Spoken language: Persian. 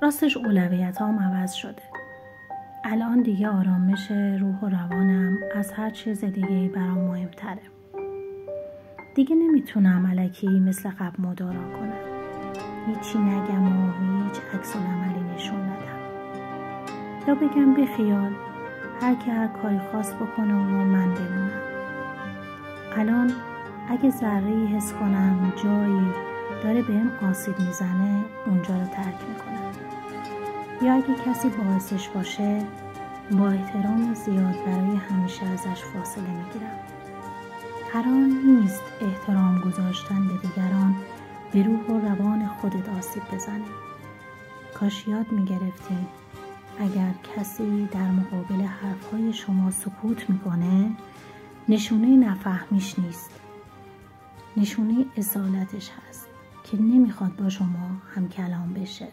راستش اولویتام عوض شده. الان دیگه آرامش روح و روانم از هر چیز دیگه برام مهمتره. دیگه نمیتونم الکی مثل قبل مدارا کنم. هیچی نگم و هیچ عکس العملی نشون ندم. یا بگم بخیال هر کی هر کاری خاص بکنه و من بمونم. الان اگه ذره‌ای حس کنم جایی داره بهم آسیب میزنه اونجا رو ترک میکنم. یا اگه کسی باعثش باشه با احترام زیاد برای همیشه ازش فاصله میگیرم. قرار نیست احترام گذاشتن به دیگران به روح و روان خودت آسیب بزنه. کاش یاد میگرفتیم اگر کسی در مقابل حرفهای شما سکوت میکنه نشونه نفهمیش نیست، نشونه اصالتش هست که نمیخواد با شما هم کلام بشه.